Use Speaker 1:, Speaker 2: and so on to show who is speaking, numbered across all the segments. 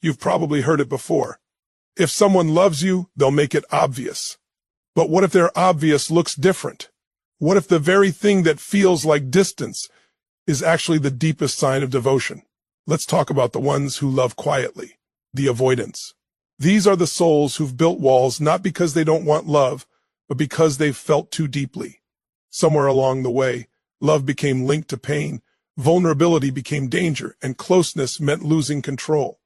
Speaker 1: You've probably heard it before. If someone loves you, they'll make it obvious. But what if their obvious looks different? What if the very thing that feels like distance is actually the deepest sign of devotion? Let's talk about the ones who love quietly, the avoidants. These are the souls who've built walls not because they don't want love, but because they've felt too deeply. Somewhere along the way, love became linked to pain, vulnerability became danger, and closeness meant losing control.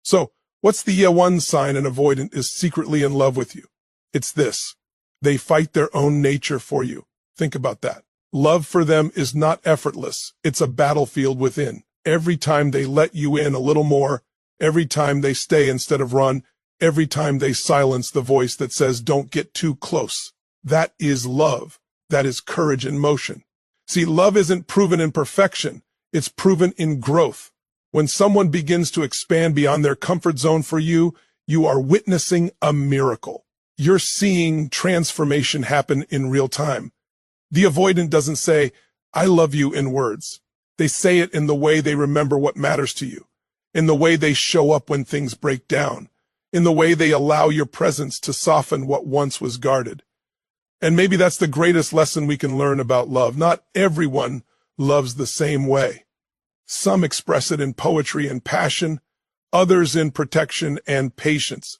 Speaker 1: So, what's the one sign an avoidant is secretly in love with you? It's this. They fight their own nature for you. Think about that. Love for them is not effortless. It's a battlefield within. Every time they let you in a little more, every time they stay instead of run, every time they silence the voice that says, don't get too close. That is love. That is courage in motion. See, love isn't proven in perfection. It's proven in growth. When someone begins to expand beyond their comfort zone for you, you are witnessing a miracle. You're seeing transformation happen in real time. The avoidant doesn't say, I love you in words. They say it in the way they remember what matters to you, in the way they show up when things break down, in the way they allow your presence to soften what once was guarded. And maybe that's the greatest lesson we can learn about love. Not everyone loves the same way. Some express it in poetry and passion, others in protection and patience.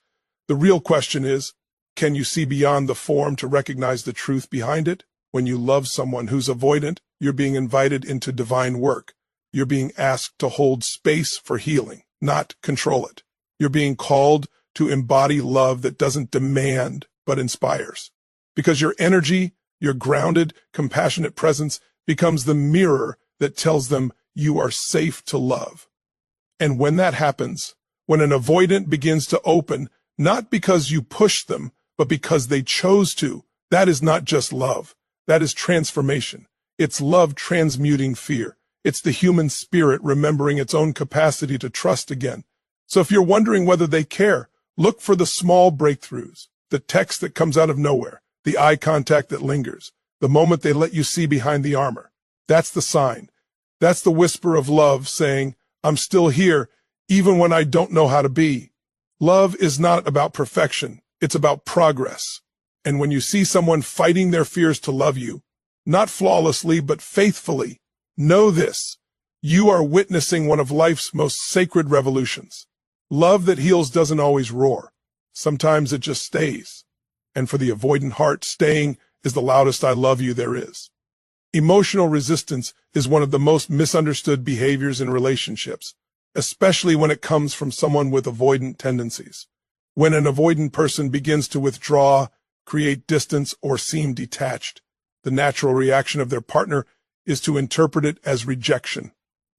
Speaker 1: The real question is, can you see beyond the form to recognize the truth behind it? When you love someone who's avoidant, you're being invited into divine work. You're being asked to hold space for healing, not control it. You're being called to embody love that doesn't demand, but inspires. Because your energy, your grounded, compassionate presence becomes the mirror that tells them you are safe to love. And when that happens, when an avoidant begins to open, not because you pushed them, but because they chose to, that is not just love. That is transformation. It's love transmuting fear. It's the human spirit remembering its own capacity to trust again. So if you're wondering whether they care, look for the small breakthroughs, the text that comes out of nowhere, the eye contact that lingers, the moment they let you see behind the armor. That's the sign. That's the whisper of love saying, I'm still here, even when I don't know how to be. Love is not about perfection. It's about progress. And when you see someone fighting their fears to love you, not flawlessly, but faithfully, know this. You are witnessing one of life's most sacred revolutions. Love that heals doesn't always roar. Sometimes it just stays. And for the avoidant heart, staying is the loudest I love you there is. Emotional resistance is one of the most misunderstood behaviors in relationships, especially when it comes from someone with avoidant tendencies. When an avoidant person begins to withdraw, create distance, or seem detached, the natural reaction of their partner is to interpret it as rejection.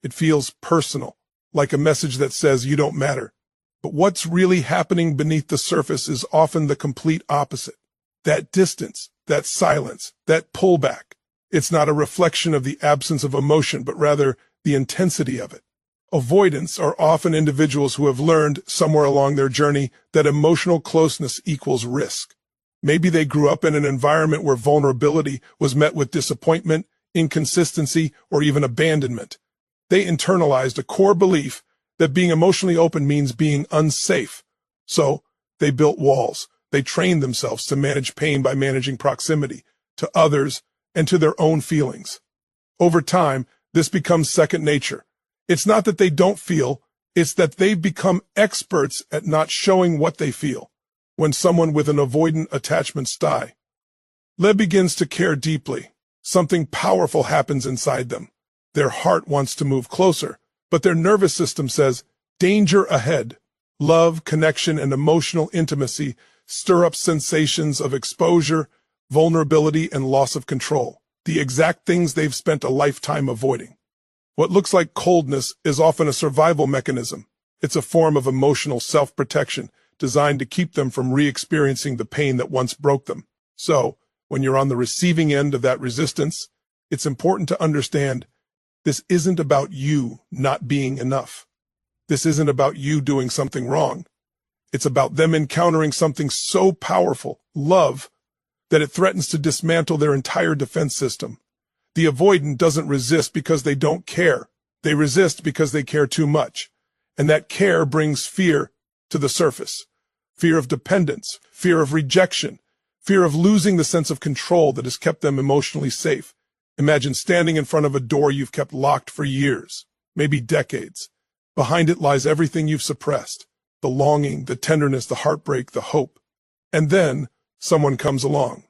Speaker 1: It feels personal, like a message that says you don't matter. But what's really happening beneath the surface is often the complete opposite. That distance, that silence, that pullback, it's not a reflection of the absence of emotion, but rather the intensity of it. Avoidants are often individuals who have learned somewhere along their journey that emotional closeness equals risk. Maybe they grew up in an environment where vulnerability was met with disappointment, inconsistency, or even abandonment. They internalized a core belief that being emotionally open means being unsafe. So they built walls. They trained themselves to manage pain by managing proximity to others and to their own feelings. Over time, this becomes second nature. It's not that they don't feel, it's that they've become experts at not showing what they feel. When someone with an avoidant attachment style begins to care deeply, something powerful happens inside them. Their heart wants to move closer, but their nervous system says, danger ahead. Love, connection, and emotional intimacy stir up sensations of exposure, vulnerability, and loss of control, the exact things they've spent a lifetime avoiding. What looks like coldness is often a survival mechanism. It's a form of emotional self-protection designed to keep them from re-experiencing the pain that once broke them. So, when you're on the receiving end of that resistance, it's important to understand this isn't about you not being enough. This isn't about you doing something wrong. It's about them encountering something so powerful, love, that it threatens to dismantle their entire defense system. The avoidant doesn't resist because they don't care. They resist because they care too much. And that care brings fear to the surface. Fear of dependence, fear of rejection, fear of losing the sense of control that has kept them emotionally safe. Imagine standing in front of a door you've kept locked for years, maybe decades. Behind it lies everything you've suppressed, the longing, the tenderness, the heartbreak, the hope. And then someone comes along,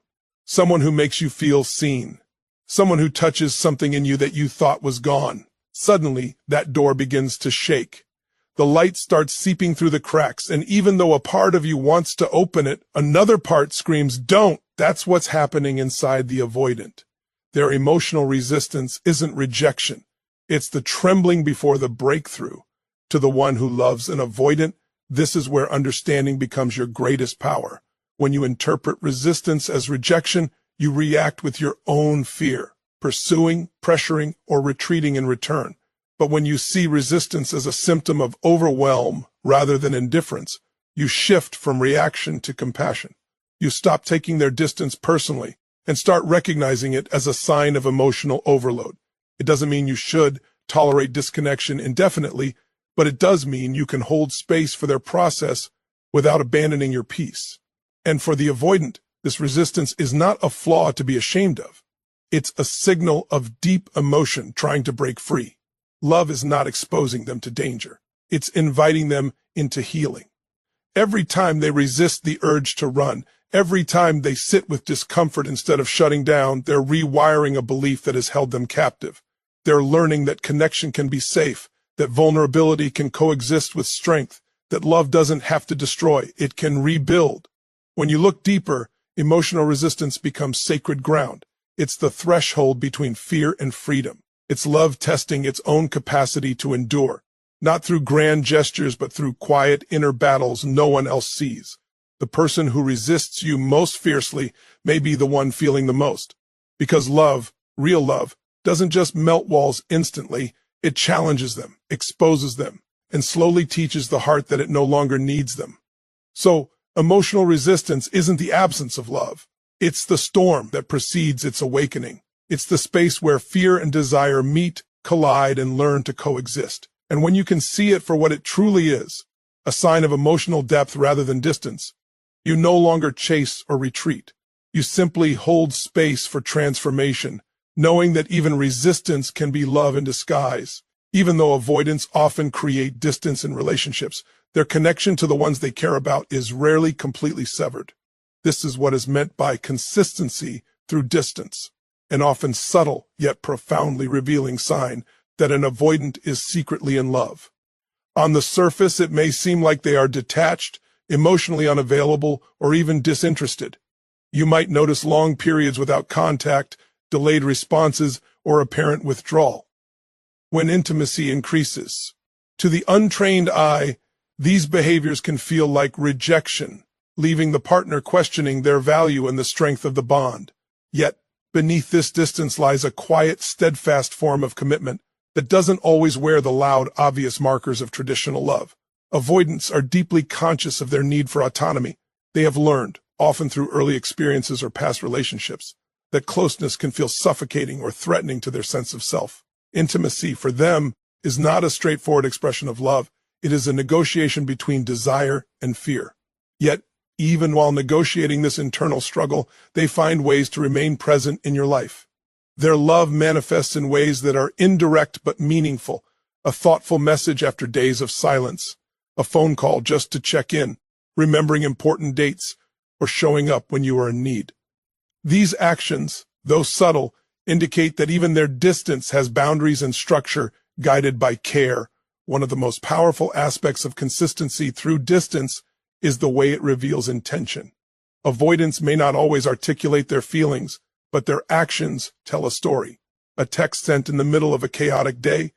Speaker 1: someone who makes you feel seen, someone who touches something in you that you thought was gone. Suddenly, that door begins to shake. The light starts seeping through the cracks, and even though a part of you wants to open it, another part screams, "Don't!" That's what's happening inside the avoidant. Their emotional resistance isn't rejection. It's the trembling before the breakthrough. To the one who loves an avoidant, this is where understanding becomes your greatest power. When you interpret resistance as rejection, you react with your own fear, pursuing, pressuring, or retreating in return. But when you see resistance as a symptom of overwhelm rather than indifference, you shift from reaction to compassion. You stop taking their distance personally and start recognizing it as a sign of emotional overload. It doesn't mean you should tolerate disconnection indefinitely, but it does mean you can hold space for their process without abandoning your peace. And for the avoidant, this resistance is not a flaw to be ashamed of. It's a signal of deep emotion trying to break free. Love is not exposing them to danger. It's inviting them into healing. Every time they resist the urge to run, every time they sit with discomfort instead of shutting down, they're rewiring a belief that has held them captive. They're learning that connection can be safe, that vulnerability can coexist with strength, that love doesn't have to destroy, it can rebuild. When you look deeper, emotional resistance becomes sacred ground. It's the threshold between fear and freedom. It's love testing its own capacity to endure, not through grand gestures, but through quiet inner battles no one else sees. The person who resists you most fiercely may be the one feeling the most. Because love, real love, doesn't just melt walls instantly, it challenges them, exposes them, and slowly teaches the heart that it no longer needs them. So, emotional resistance isn't the absence of love. It's the storm that precedes its awakening. It's the space where fear and desire meet, collide, and learn to coexist. And when you can see it for what it truly is, a sign of emotional depth rather than distance, you no longer chase or retreat. You simply hold space for transformation, knowing that even resistance can be love in disguise. Even though avoidants often create distance in relationships, their connection to the ones they care about is rarely completely severed. This is what is meant by consistency through distance, an often subtle yet profoundly revealing sign that an avoidant is secretly in love. On the surface, it may seem like they are detached, emotionally unavailable, or even disinterested. You might notice long periods without contact, delayed responses, or apparent withdrawal. When intimacy increases, to the untrained eye, these behaviors can feel like rejection, leaving the partner questioning their value and the strength of the bond. Yet, beneath this distance lies a quiet, steadfast form of commitment that doesn't always wear the loud, obvious markers of traditional love. Avoidants are deeply conscious of their need for autonomy. They have learned, often through early experiences or past relationships, that closeness can feel suffocating or threatening to their sense of self. Intimacy, for them, is not a straightforward expression of love. It is a negotiation between desire and fear. Yet, even while negotiating this internal struggle, they find ways to remain present in your life. Their love manifests in ways that are indirect but meaningful, a thoughtful message after days of silence, a phone call just to check in, remembering important dates, or showing up when you are in need. These actions, though subtle, indicate that even their distance has boundaries and structure guided by care. One of the most powerful aspects of consistency through distance is the way it reveals intention. Avoidants may not always articulate their feelings, but their actions tell a story. A text sent in the middle of a chaotic day,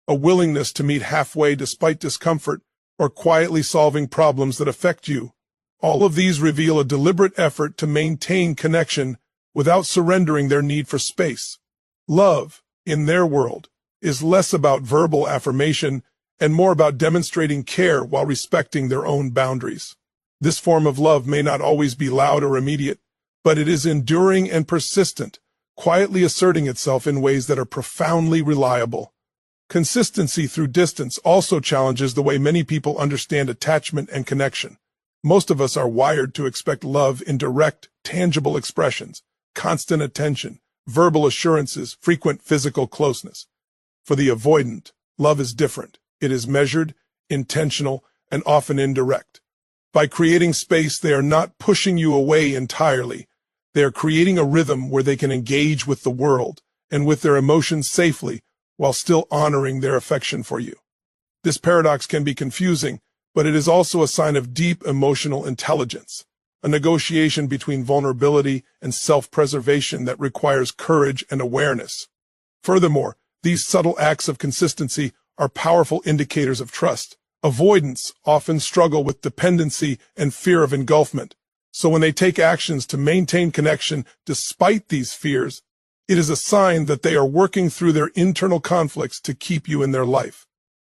Speaker 1: a willingness to meet halfway despite discomfort, or quietly solving problems that affect you. All of these reveal a deliberate effort to maintain connection without surrendering their need for space. Love, in their world, is less about verbal affirmation and more about demonstrating care while respecting their own boundaries. This form of love may not always be loud or immediate, but it is enduring and persistent, quietly asserting itself in ways that are profoundly reliable. Consistency through distance also challenges the way many people understand attachment and connection. Most of us are wired to expect love in direct, tangible expressions, constant attention, verbal assurances, frequent physical closeness. For the avoidant, love is different. It is measured, intentional, and often indirect. By creating space, they are not pushing you away entirely. They are creating a rhythm where they can engage with the world and with their emotions safely while still honoring their affection for you. This paradox can be confusing, but it is also a sign of deep emotional intelligence, a negotiation between vulnerability and self-preservation that requires courage and awareness. Furthermore, these subtle acts of consistency are powerful indicators of trust. Avoidants often struggle with dependency and fear of engulfment, so when they take actions to maintain connection despite these fears, it is a sign that they are working through their internal conflicts to keep you in their life.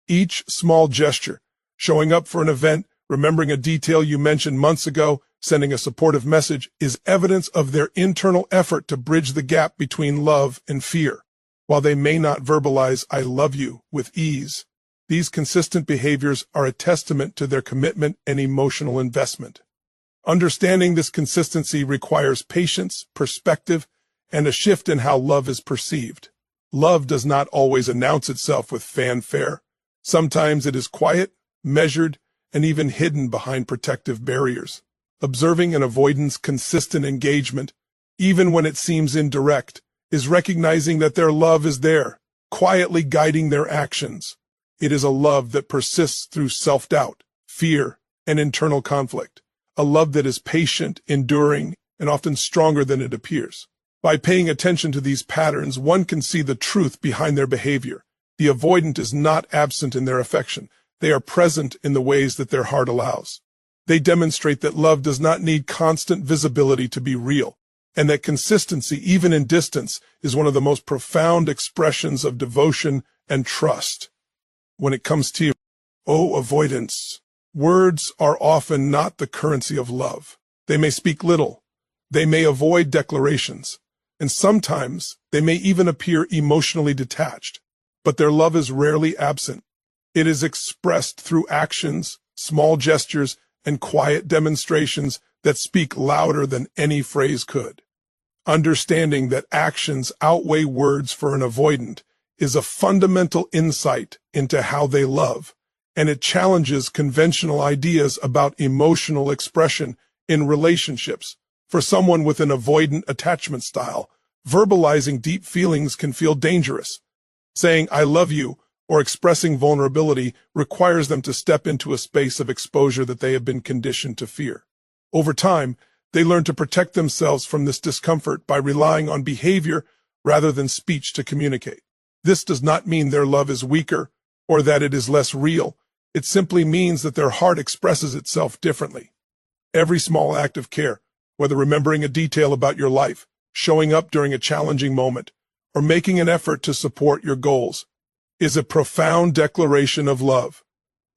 Speaker 1: Each small gesture, showing up for an event, remembering a detail you mentioned months ago, sending a supportive message, is evidence of their internal effort to bridge the gap between love and fear. While they may not verbalize "I love you" with ease, these consistent behaviors are a testament to their commitment and emotional investment. Understanding this consistency requires patience, perspective, and a shift in how love is perceived. Love does not always announce itself with fanfare. Sometimes it is quiet, measured, and even hidden behind protective barriers. Observing an avoidant's consistent engagement, even when it seems indirect, is recognizing that their love is there, quietly guiding their actions. It is a love that persists through self-doubt, fear, and internal conflict. A love that is patient, enduring, and often stronger than it appears. By paying attention to these patterns, one can see the truth behind their behavior. The avoidant is not absent in their affection. They are present in the ways that their heart allows. They demonstrate that love does not need constant visibility to be real, and that consistency, even in distance, is one of the most profound expressions of devotion and trust. When it comes to avoidance, words are often not the currency of love. They may speak little. They may avoid declarations. And sometimes they may even appear emotionally detached, but their love is rarely absent. It is expressed through actions, small gestures, and quiet demonstrations that speak louder than any phrase could. Understanding that actions outweigh words for an avoidant is a fundamental insight into how they love, and it challenges conventional ideas about emotional expression in relationships. For someone with an avoidant attachment style, verbalizing deep feelings can feel dangerous. Saying "I love you" or expressing vulnerability requires them to step into a space of exposure that they have been conditioned to fear. Over time, they learn to protect themselves from this discomfort by relying on behavior rather than speech to communicate. This does not mean their love is weaker or that it is less real. It simply means that their heart expresses itself differently. Every small act of care, whether remembering a detail about your life, showing up during a challenging moment, or making an effort to support your goals, is a profound declaration of love.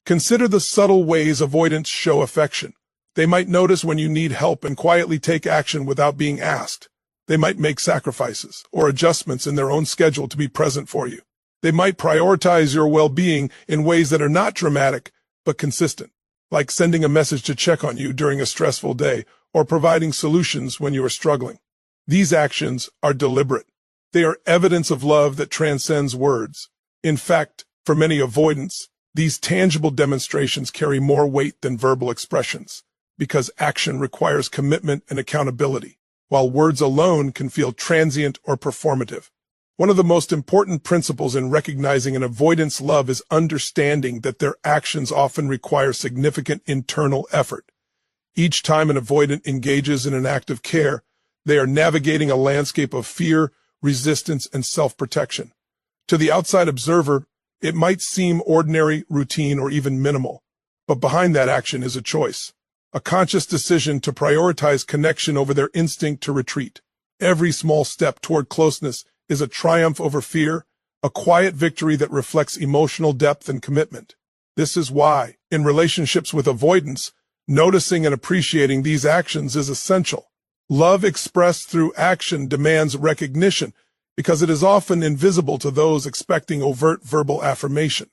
Speaker 1: Consider the subtle ways avoidants show affection. They might notice when you need help and quietly take action without being asked. They might make sacrifices or adjustments in their own schedule to be present for you. They might prioritize your well-being in ways that are not dramatic but consistent, like sending a message to check on you during a stressful day or providing solutions when you are struggling. These actions are deliberate. They are evidence of love that transcends words. In fact, for many avoidants, these tangible demonstrations carry more weight than verbal expressions, because action requires commitment and accountability, while words alone can feel transient or performative. One of the most important principles in recognizing an avoidant's love is understanding that their actions often require significant internal effort. Each time an avoidant engages in an act of care, they are navigating a landscape of fear, resistance, and self-protection. To the outside observer, it might seem ordinary, routine, or even minimal, but behind that action is a choice, a conscious decision to prioritize connection over their instinct to retreat. Every small step toward closeness is a triumph over fear, a quiet victory that reflects emotional depth and commitment. This is why, in relationships with avoidance, noticing and appreciating these actions is essential. Love expressed through action demands recognition. because it is often invisible to those expecting overt verbal affirmation.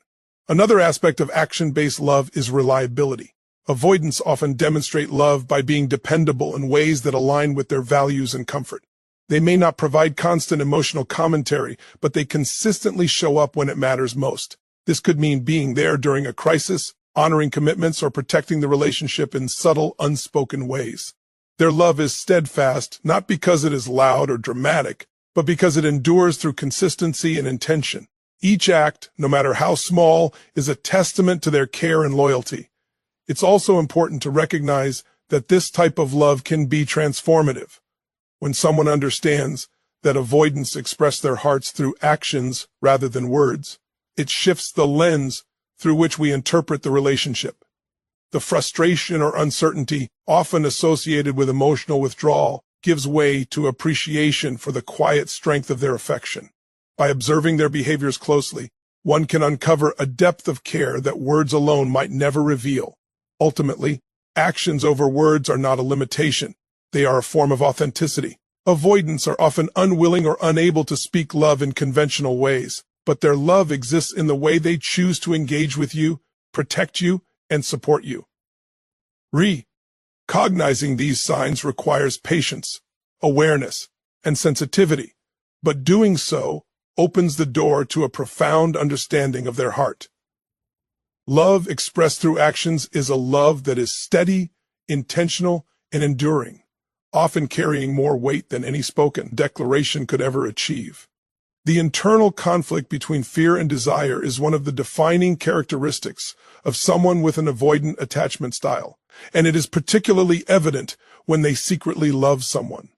Speaker 1: Another aspect of action-based love is reliability. Avoidants often demonstrate love by being dependable in ways that align with their values and comfort. They may not provide constant emotional commentary, but they consistently show up when it matters most. This could mean being there during a crisis, honoring commitments, or protecting the relationship in subtle, unspoken ways. Their love is steadfast, not because it is loud or dramatic, but because it endures through consistency and intention. Each act, no matter how small, is a testament to their care and loyalty. It's also important to recognize that this type of love can be transformative. When someone understands that avoidants express their hearts through actions rather than words, it shifts the lens through which we interpret the relationship. The frustration or uncertainty, often associated with emotional withdrawal, gives way to appreciation for the quiet strength of their affection. By observing their behaviors closely, one can uncover a depth of care that words alone might never reveal. Ultimately, actions over words are not a limitation. They are a form of authenticity. Avoidants are often unwilling or unable to speak love in conventional ways, but their love exists in the way they choose to engage with you, protect you, and support you. Recognizing these signs requires patience, awareness, and sensitivity, but doing so opens the door to a profound understanding of their heart. Love expressed through actions is a love that is steady, intentional, and enduring, often carrying more weight than any spoken declaration could ever achieve. The internal conflict between fear and desire is one of the defining characteristics of someone with an avoidant attachment style, and it is particularly evident when they secretly love someone.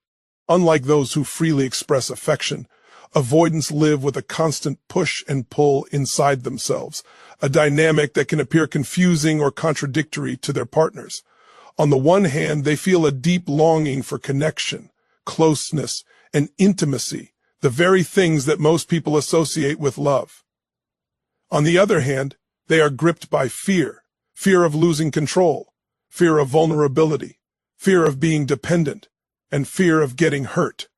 Speaker 1: Unlike those who freely express affection, avoidants live with a constant push and pull inside themselves, a dynamic that can appear confusing or contradictory to their partners. On the one hand, they feel a deep longing for connection, closeness, and intimacy, the very things that most people associate with love. On the other hand, they are gripped by fear of losing control, fear of vulnerability, fear of being dependent, and fear of getting hurt.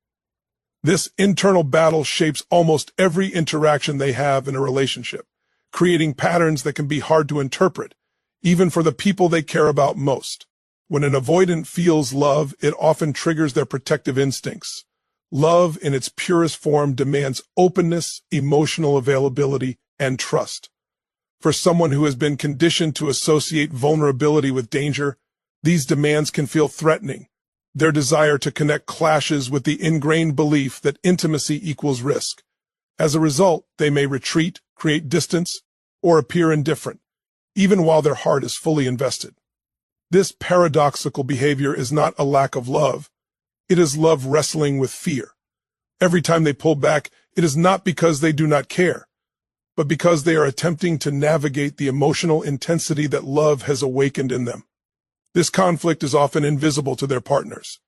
Speaker 1: This internal battle shapes almost every interaction they have in a relationship, creating patterns that can be hard to interpret, even for the people they care about most. When an avoidant feels love, it often triggers their protective instincts. Love, in its purest form, demands openness, emotional availability, and trust. For someone who has been conditioned to associate vulnerability with danger, these demands can feel threatening. Their desire to connect clashes with the ingrained belief that intimacy equals risk. As a result, they may retreat, create distance, or appear indifferent, even while their heart is fully invested. This paradoxical behavior is not a lack of love. It is love wrestling with fear. Every time they pull back, it is not because they do not care, but because they are attempting to navigate the emotional intensity that love has awakened in them. This conflict is often invisible to their partners.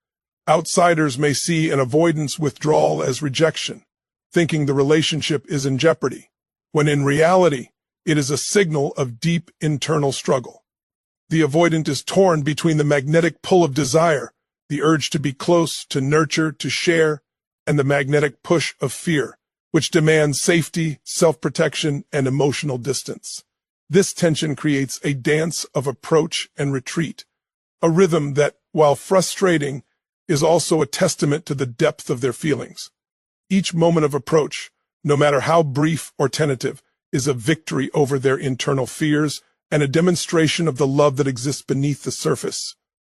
Speaker 1: Outsiders may see an avoidance withdrawal as rejection, thinking the relationship is in jeopardy, when in reality, it is a signal of deep internal struggle. The avoidant is torn between the magnetic pull of desire, the urge to be close, to nurture, to share, and the magnetic push of fear, which demands safety, self-protection, and emotional distance. This tension creates a dance of approach and retreat, a rhythm that, while frustrating, is also a testament to the depth of their feelings. Each moment of approach, no matter how brief or tentative, is a victory over their internal fears and a demonstration of the love that exists beneath the surface.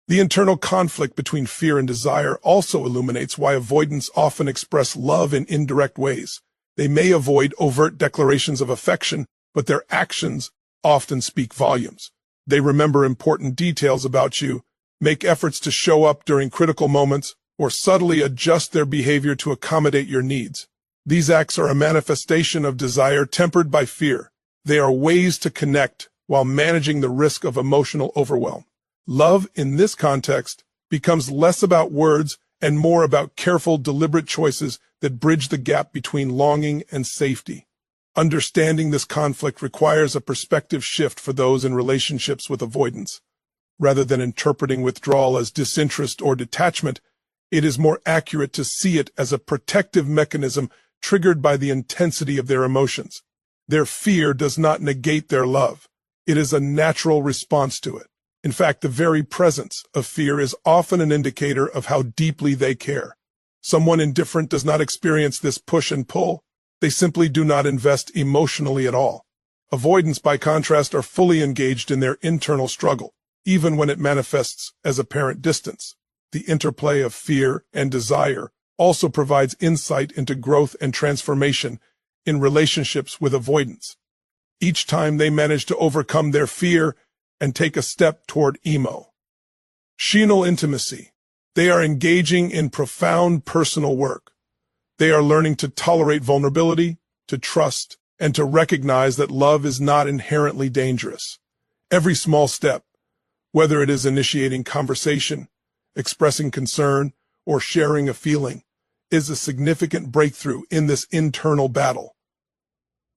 Speaker 1: The internal conflict between fear and desire also illuminates why avoidants often express love in indirect ways. They may avoid overt declarations of affection, but their actions often speak volumes. They remember important details about you, make efforts to show up during critical moments, or subtly adjust their behavior to accommodate your needs. These acts are a manifestation of desire tempered by fear. They are ways to connect while managing the risk of emotional overwhelm. Love, in this context, becomes less about words and more about careful, deliberate choices that bridge the gap between longing and safety. Understanding this conflict requires a perspective shift for those in relationships with avoidance. Rather than interpreting withdrawal as disinterest or detachment, it is more accurate to see it as a protective mechanism triggered by the intensity of their emotions. Their fear does not negate their love. It is a natural response to it. In fact, the very presence of fear is often an indicator of how deeply they care. Someone indifferent does not experience this push and pull. They simply do not invest emotionally at all. Avoidants, by contrast, are fully engaged in their internal struggle, even when it manifests as apparent distance. The interplay of fear and desire also provides insight into growth and transformation in relationships with avoidants. Each time they manage to overcome their fear and take a step toward emotional intimacy, they are engaging in profound personal work. They are learning to tolerate vulnerability, to trust, and to recognize that love is not inherently dangerous. Every small step, whether it is initiating conversation, expressing concern, or sharing a feeling, is a significant breakthrough in this internal battle.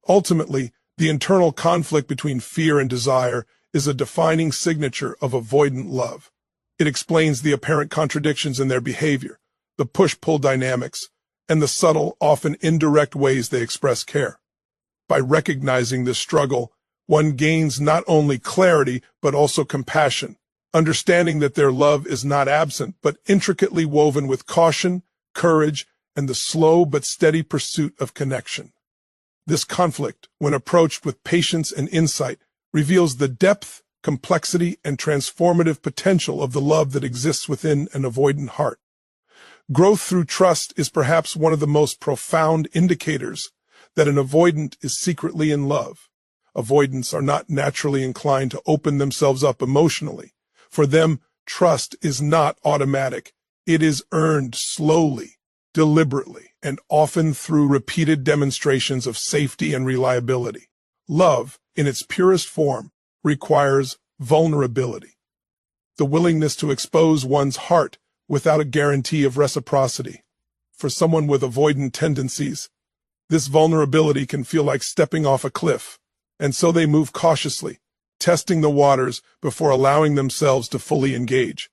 Speaker 1: Ultimately, the internal conflict between fear and desire is a defining signature of avoidant love. It explains the apparent contradictions in their behavior, the push-pull dynamics, and the subtle, often indirect ways they express care. By recognizing this struggle, one gains not only clarity but also compassion, understanding that their love is not absent but intricately woven with caution, courage, and the slow but steady pursuit of connection. This conflict, when approached with patience and insight, reveals the depth, complexity, and transformative potential of the love that exists within an avoidant heart. Growth through trust is perhaps one of the most profound indicators that an avoidant is secretly in love. Avoidants are not naturally inclined to open themselves up emotionally. For them, trust is not automatic. It is earned slowly, deliberately, and often through repeated demonstrations of safety and reliability. Love, in its purest form, requires vulnerability, the willingness to expose one's heart without a guarantee of reciprocity. For someone with avoidant tendencies, this vulnerability can feel like stepping off a cliff, and so they move cautiously, testing the waters before allowing themselves to fully engage.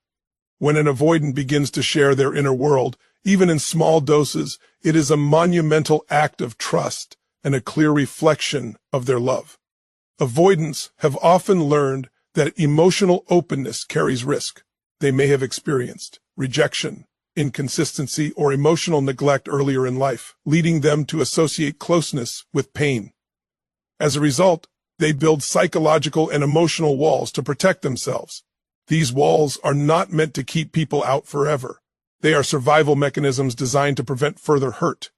Speaker 1: When an avoidant begins to share their inner world, even in small doses, it is a monumental act of trust and a clear reflection of their love. Avoidants have often learned that emotional openness carries risk. They may have experienced rejection, inconsistency, or emotional neglect earlier in life, leading them to associate closeness with pain. As a result, they build psychological and emotional walls to protect themselves. These walls are not meant to keep people out forever. They are survival mechanisms designed to prevent further hurt.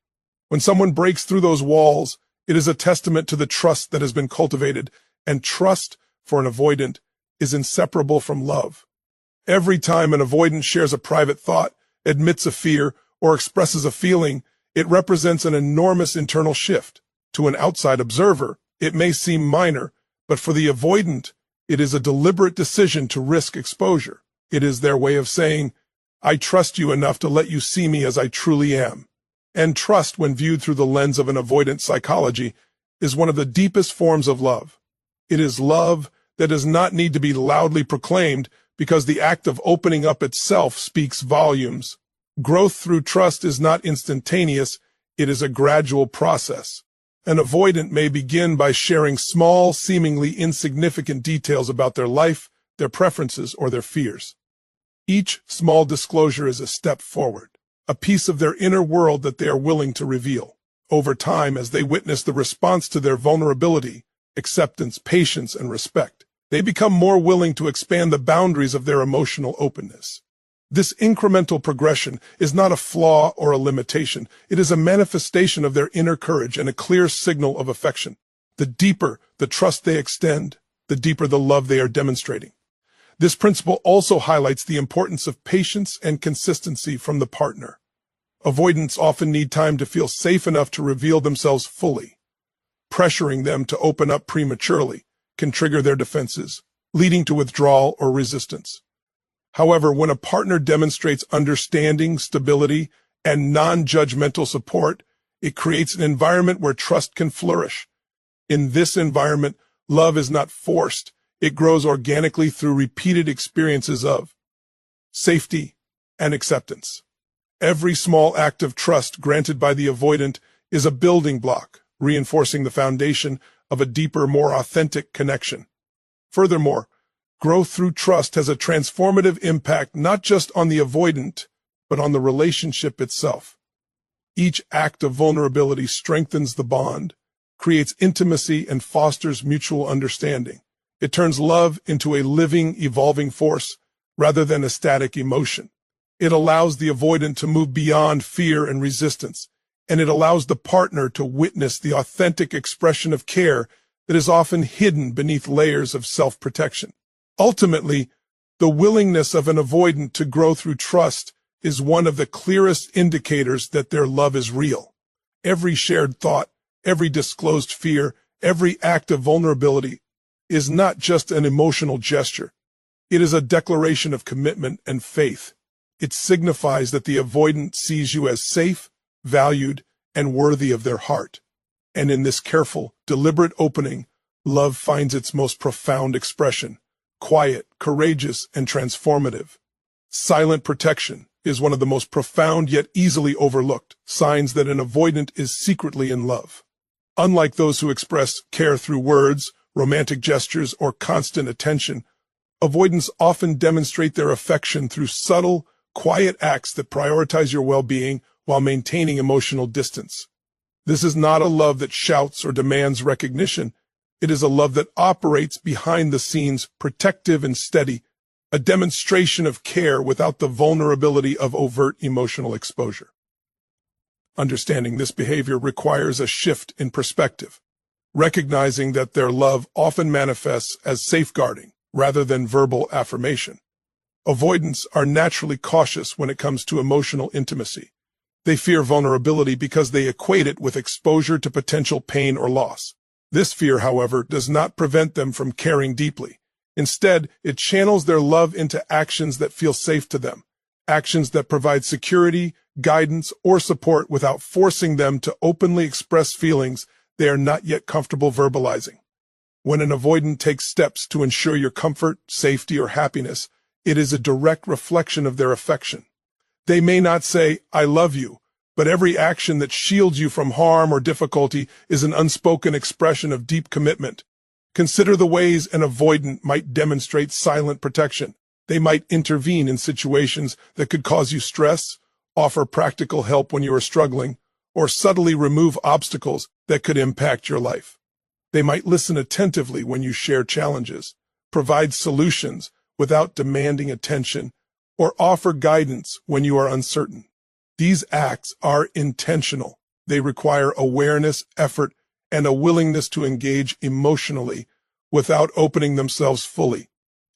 Speaker 1: When someone breaks through those walls, it is a testament to the trust that has been cultivated, and trust for an avoidant is inseparable from love. Every time an avoidant shares a private thought, admits a fear, or expresses a feeling, it represents an enormous internal shift. To an outside observer, it may seem minor, but for the avoidant, it is a deliberate decision to risk exposure. It is their way of saying, I trust you enough to let you see me as I truly am. And trust, when viewed through the lens of an avoidant psychology, is one of the deepest forms of love. It is love that does not need to be loudly proclaimed because the act of opening up itself speaks volumes. Growth through trust is not instantaneous, it is a gradual process. An avoidant may begin by sharing small, seemingly insignificant details about their life, their preferences, or their fears. Each small disclosure is a step forward, a piece of their inner world that they are willing to reveal. Over time, as they witness the response to their vulnerability, acceptance, patience, and respect, they become more willing to expand the boundaries of their emotional openness. This incremental progression is not a flaw or a limitation. It is a manifestation of their inner courage and a clear signal of affection. The deeper the trust they extend, the deeper the love they are demonstrating. This principle also highlights the importance of patience and consistency from the partner. Avoidants often need time to feel safe enough to reveal themselves fully. Pressuring them to open up prematurely can trigger their defenses, leading to withdrawal or resistance. However, when a partner demonstrates understanding, stability, and non-judgmental support, it creates an environment where trust can flourish. In this environment, love is not forced. It grows organically through repeated experiences of safety and acceptance. Every small act of trust granted by the avoidant is a building block, reinforcing the foundation of a deeper, more authentic connection. Furthermore, growth through trust has a transformative impact not just on the avoidant, but on the relationship itself. Each act of vulnerability strengthens the bond, creates intimacy, and fosters mutual understanding. It turns love into a living, evolving force rather than a static emotion. It allows the avoidant to move beyond fear and resistance, and it allows the partner to witness the authentic expression of care that is often hidden beneath layers of self-protection. Ultimately, the willingness of an avoidant to grow through trust is one of the clearest indicators that their love is real. Every shared thought, every disclosed fear, every act of vulnerability is not just an emotional gesture. It is a declaration of commitment and faith. It signifies that the avoidant sees you as safe, valued, and worthy of their heart. And in this careful, deliberate opening, love finds its most profound expression, quiet, courageous, and transformative. Silent protection is one of the most profound yet easily overlooked signs that an avoidant is secretly in love. Unlike those who express care through words, romantic gestures, or constant attention, avoidants often demonstrate their affection through subtle, quiet acts that prioritize your well-being while maintaining emotional distance. This is not a love that shouts or demands recognition. It is a love that operates behind the scenes, protective and steady, a demonstration of care without the vulnerability of overt emotional exposure. Understanding this behavior requires a shift in perspective, recognizing that their love often manifests as safeguarding rather than verbal affirmation. Avoidants are naturally cautious when it comes to emotional intimacy. They fear vulnerability because they equate it with exposure to potential pain or loss. This fear, however, does not prevent them from caring deeply. Instead, it channels their love into actions that feel safe to them, actions that provide security, guidance, or support without forcing them to openly express feelings they are not yet comfortable verbalizing. When an avoidant takes steps to ensure your comfort, safety, or happiness, it is a direct reflection of their affection. They may not say, "I love you," but every action that shields you from harm or difficulty is an unspoken expression of deep commitment. Consider the ways an avoidant might demonstrate silent protection. They might intervene in situations that could cause you stress, offer practical help when you are struggling, or subtly remove obstacles that could impact your life. They might listen attentively when you share challenges, provide solutions without demanding attention, or offer guidance when you are uncertain. These acts are intentional. They require awareness, effort, and a willingness to engage emotionally without opening themselves fully.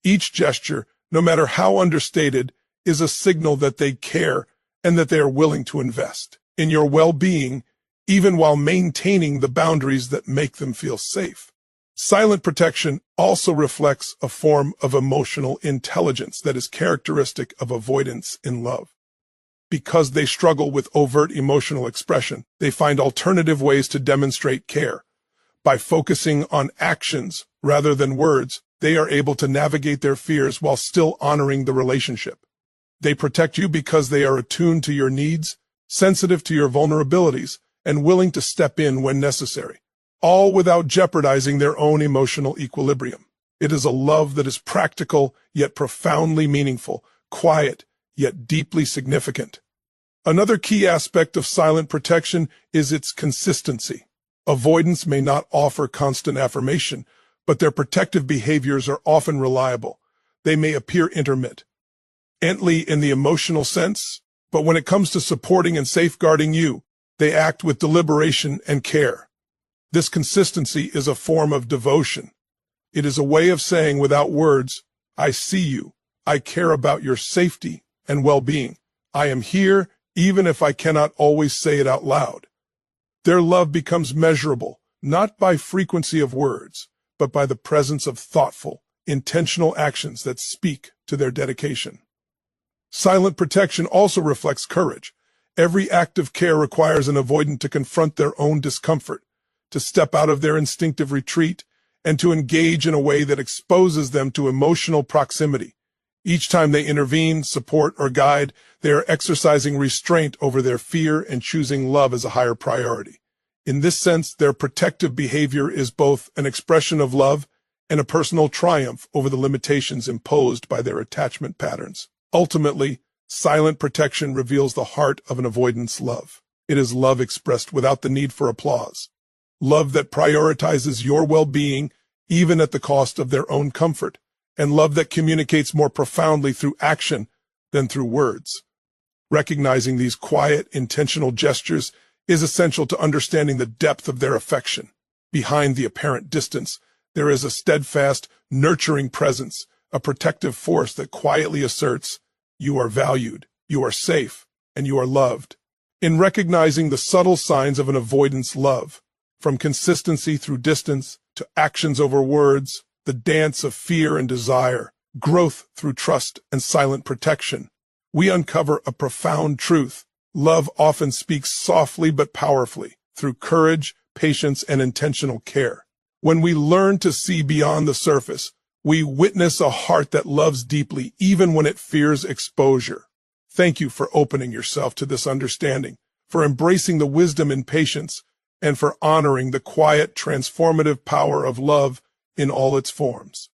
Speaker 1: Each gesture, no matter how understated, is a signal that they care and that they are willing to invest in your well-being, even while maintaining the boundaries that make them feel safe. Silent protection also reflects a form of emotional intelligence that is characteristic of avoidance in love. Because they struggle with overt emotional expression, they find alternative ways to demonstrate care. By focusing on actions rather than words, they are able to navigate their fears while still honoring the relationship. They protect you because they are attuned to your needs, sensitive to your vulnerabilities, and willing to step in when necessary, all without jeopardizing their own emotional equilibrium. It is a love that is practical yet profoundly meaningful, quiet yet deeply significant. Another key aspect of silent protection is its consistency. Avoidance may not offer constant affirmation, but their protective behaviors are often reliable. They may appear intermittent in the emotional sense, but when it comes to supporting and safeguarding you, they act with deliberation and care. This consistency is a form of devotion. It is a way of saying without words, "I see you. I care about your safety and well-being. I am here, even if I cannot always say it out loud." Their love becomes measurable, not by frequency of words, but by the presence of thoughtful, intentional actions that speak to their dedication. Silent protection also reflects courage. Every act of care requires an avoidant to confront their own discomfort, to step out of their instinctive retreat, and to engage in a way that exposes them to emotional proximity. Each time they intervene, support, or guide, they are exercising restraint over their fear and choosing love as a higher priority. In this sense, their protective behavior is both an expression of love and a personal triumph over the limitations imposed by their attachment patterns. Ultimately, silent protection reveals the heart of an avoidance love. It is love expressed without the need for applause. Love that prioritizes your well-being even at the cost of their own comfort, and love that communicates more profoundly through action than through words. Recognizing these quiet, intentional gestures is essential to understanding the depth of their affection. Behind the apparent distance, there is a steadfast, nurturing presence, a protective force that quietly asserts, "You are valued, you are safe, and you are loved." In recognizing the subtle signs of an avoidance love, from consistency through distance to actions over words, the dance of fear and desire, growth through trust and silent protection, we uncover a profound truth. Love often speaks softly but powerfully, through courage, patience, and intentional care. When we learn to see beyond the surface, we witness a heart that loves deeply even when it fears exposure. Thank you for opening yourself to this understanding, for embracing the wisdom and patience, and for honoring the quiet, transformative power of love in all its forms.